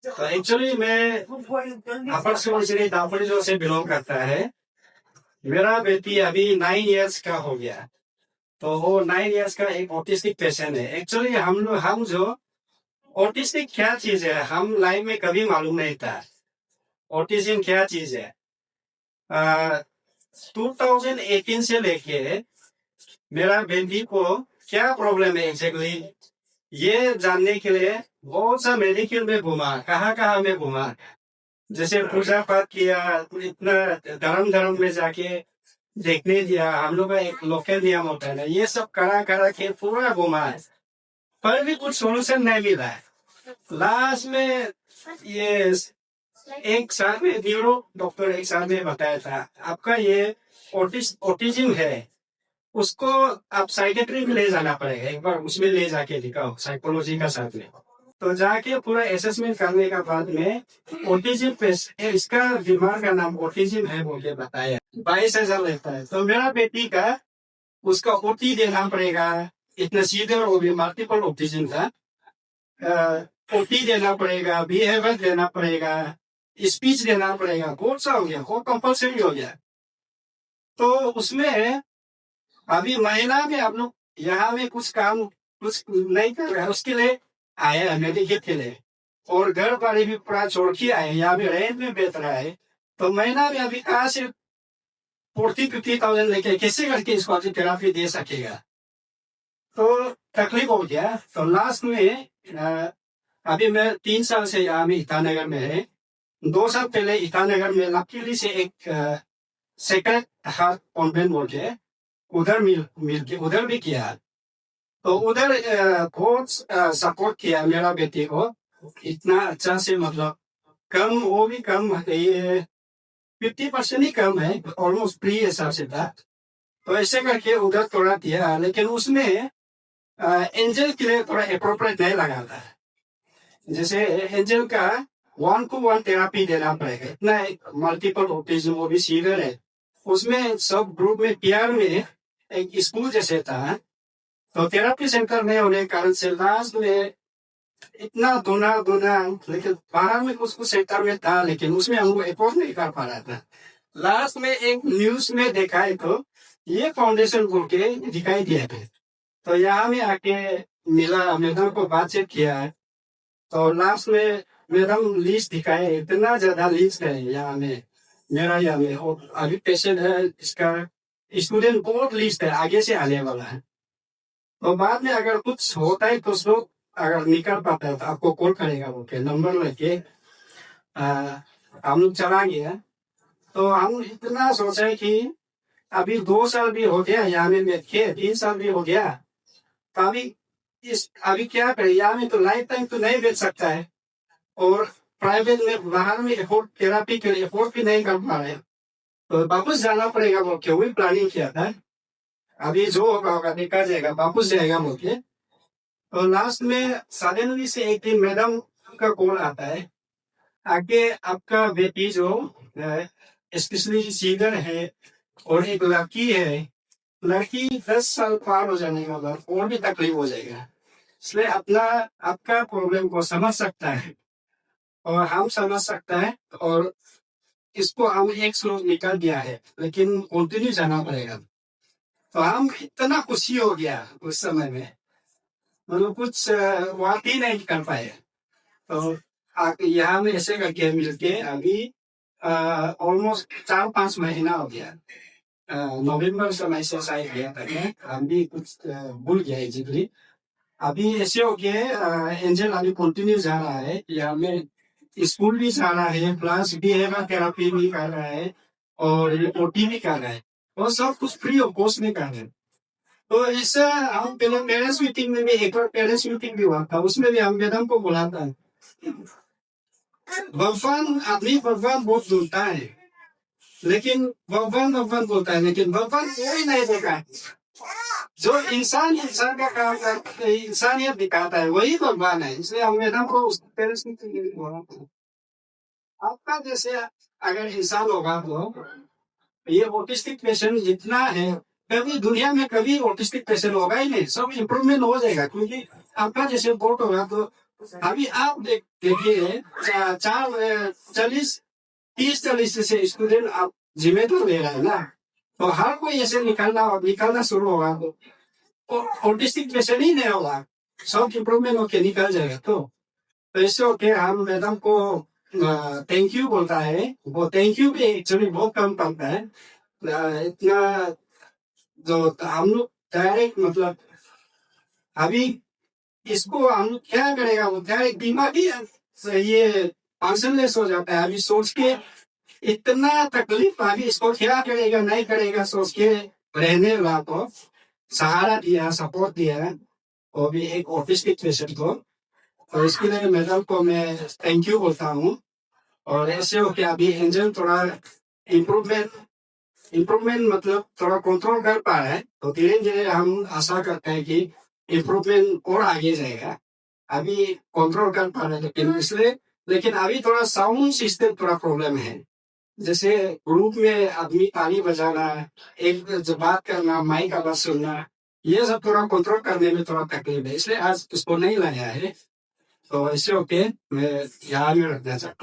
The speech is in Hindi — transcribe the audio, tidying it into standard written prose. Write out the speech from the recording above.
तो एक्चुअली मैं अपर सुबनसिरी दापोरिजो से बिलोंग करता है। मेरा बेटी अभी 9 इयर्स का हो गया। तो वो 9 इयर्स का एक ऑटिस्टिक पेशेंट है। एक्चुअली हम जो ऑटिस्टिक क्या चीज है, हम लाइफ में कभी मालूम नहीं था ऑटिज्म क्या चीज है। 2018 से लेके मेरा बेबी को क्या प्रॉब्लम है एग्जैक्टली ये जानने के लिए बहुत सा मेडिकल में घुमा, कहाँ में घुमा। जैसे पूजा पाठ किया, इतना धर्म में जाके देखने दिया। हम लोग का एक लोकल नियम होता है ना, ये सब करा के पूरा घुमा है, पर भी कुछ सोल्यूशन नहीं मिला है। लास्ट में ये एक साल में न्यूरो डॉक्टर एक साल में बताया था आपका ये ऑटिज्म है, उसको आप साइकेट्री में ले जाना पड़ेगा। एक बार उसमें ले जाके दिखाओ साइकोलॉजी का साथ में। तो जाके पूरा असेसमेंट करने का बाद में ऑटिज्म पे इसका बीमार का नाम ऑटिज्म है बोल के बताया। 22,000 लेता है। तो मेरा बेटी का उसका ओटी देना पड़ेगा, इतना सीवियर वो भी मल्टीपल ऑटिज्म था। ओटी देना पड़ेगा, बिहेवियर देना पड़ेगा, स्पीच देना पड़ेगा, बहुत सा हो गया, वो कंपल्सरी हो गया। तो उसमें अभी महीना में आप लोग यहाँ में कुछ काम कुछ नहीं कर रहे हैं, उसके लिए आए हैं मेडिकेट के लिए। और घर वाले भी पूरा छोड़ के आए, यहाँ भी रेंट में बेच रहा है। तो महीना में अभी कहाँ से 40-50,000 लेके कैसे करके इसको अभी थेरापी दे सकेगा। तो तकलीफ हो गया। तो लास्ट में अभी मैं 3 साल से यहाँ में ईटानगर में है। 2 साल पहले ईटानगर में लकीली से एक सेक्रेट हार्ट कॉन्वेंट बोल के उधर मिल के उधर भी किया। तो उधर बहुत सपोर्ट किया मेरा बेटी को, इतना अच्छा से, मतलब कम वो भी कम ये 50% ही कम है, ऑलमोस्ट फ्री हिसाब से था। तो ऐसे करके उधर थोड़ा दिया, लेकिन उसमें एंजल के लिए थोड़ा अप्रोप्रिएट नहीं लगा था। जैसे एंजल का 1-to-1 थेरापी देना पड़ेगा, इतना मल्टीपल ऑटिज्म वो भी सीवियर है। उसमें सब ग्रुप में पेयर में एक स्कूल जैसे था। तो थेरापी सेंटर में होने के कारण से लास्ट में इतना दोना लेकिन बाहर में कुछ सेंटर में था, लेकिन उसमें हम लोग अफोर्ड नहीं कर पा रहा था। लास्ट में एक न्यूज में देखा है तो ये फाउंडेशन बोल के दिखाई दिया था। तो यहाँ में आके मिला, मैडम को बातचीत किया है। तो लास्ट में मैडम लिस्ट दिखाए, इतना ज्यादा लिस्ट है यहाँ में मेरा यहाँ में। और अभी पेशेंट है, इसका स्टूडेंट बहुत लिस्ट है, आगे से आने वाला है। तो बाद में अगर कुछ होता है तो उसको अगर निकल पाता है तो आपको कॉल करेगा, वो के नंबर लेके हम लोग चला गया। तो हम इतना सोचा कि अभी 2 साल भी हो गया यहाँ में बैठ के, 3 साल भी हो गया। तो अभी क्या करें, यहाँ में तो लाइफ टाइम तो नहीं बैठ सकता है, और प्राइवेट में बाहर में एफोर्ड थेरापी के लिए एफोर्ड भी नहीं कर पा रहे। तो वापस जाना पड़ेगा बोल के वही प्लानिंग किया था। अभी जो होगा देखा जाएगा, वापस जाएगा बोल के। तो लास्ट में सडनली से एक दिन मैडम का कॉल आता है, आगे आपका बेटी जो स्पेशली सीनियर है और एक लड़की है, लड़की 10 साल पार हो जाने के बाद और भी तकलीफ हो जाएगा, इसलिए आपका प्रॉब्लम को समझ सकता है और हम समझ सकता है। और इसको हम एक स्लोग निकाल दिया है, लेकिन कंटिन्यू जाना पड़ेगा। तो हम इतना खुशी हो गया उस समय में, मतलब कुछ बात ही नहीं कर पाए। तो यहाँ में ऐसे करके मिलके अभी ऑलमोस्ट 4-5 महीना हो गया। नवंबर समय से शायद गया था मैं, हम भी कुछ भूल गया एग्जैक्टली। अभी ऐसे हो गया, एंजल अभी कंटिन्यू जा रहा है, यहाँ में स्कूल भी जा रहा है, प्लस बिहेवियर थेरापी भी कर रहा है और ओटी भी कर रहा है, और सब कुछ फ्री ऑफ कॉस्ट में कर रहे हैं। तो ऐसा हम पहले पेरेंट्स मीटिंग में भी, एक बार पेरेंट्स मीटिंग भी हुआ था, उसमें भी हम मैडम को बुलाता है। भगवान आदमी भगवान बहुत ढूंढता है, लेकिन भगवान बोलता है, लेकिन भगवान कोई नहीं देखा है। जो इंसान का काम करता है, इंसानियत दिखाता है, वही भगवान है। इसलिए हम मैडम को उस पेरेंट्स मीटिंग में बोला था, आपका जैसे अगर इंसान होगा तो ये ऑटिस्टिक पेशेंट जितना है, कभी दुनिया में कभी ऑटिस्टिक पेशेंट होगा ही नहीं, सब इम्प्रूवमेंट हो जाएगा। क्योंकि आपका जैसे बोट होगा तो अभी आप देखिए 30-40 से स्टूडेंट आप जिम्मेदार ले रहे हैं ना, तो हर कोई ऐसे निकालना शुरू होगा तो ऑटिस्टिक पेशेंट ही नहीं होगा, सब इम्प्रूवमेंट होके निकल जाएगा। तो इससे होके हम मैडम को थैंक यू बोलता है, वो थैंक यू भी एक्चुअली बहुत कम पड़ता है। इतना जो हम लोग डायरेक्ट मतलब अभी इसको हम क्या करेगा, वो डायरेक्ट दिमाग ही ये फंक्शनलेस हो जाता है। अभी सोच के इतना तकलीफ, अभी इसको क्या करेगा नहीं करेगा सोच के रहने वाला को सहारा दिया, सपोर्ट दिया, वो भी एक ऑटिस्टिक पेशेंट को। और इसके लिए मैडम को मैं थैंक यू बोलता हूँ। और ऐसे हो क्या अभी एंजल थोड़ा इम्प्रूवमेंट इम्प्रूवमेंट मतलब थोड़ा कंट्रोल कर पा रहा है, तो धीरे धीरे हम आशा करते हैं कि इम्प्रूवमेंट और आगे जाएगा। अभी कंट्रोल कर पा रहे हैं लेकिन अभी थोड़ा साउंड सिस्टम थोड़ा प्रॉब्लम है। जैसे ग्रुप में आदमी ताली बजाना, एक जब बात करना, माइक आवाज सुनना, ये सब थोड़ा कंट्रोल करने में थोड़ा तकलीफ है, इसलिए आज उसको नहीं लाया है। तो ऐसे होके मैं यहाँ में रखना चाहता हूँ।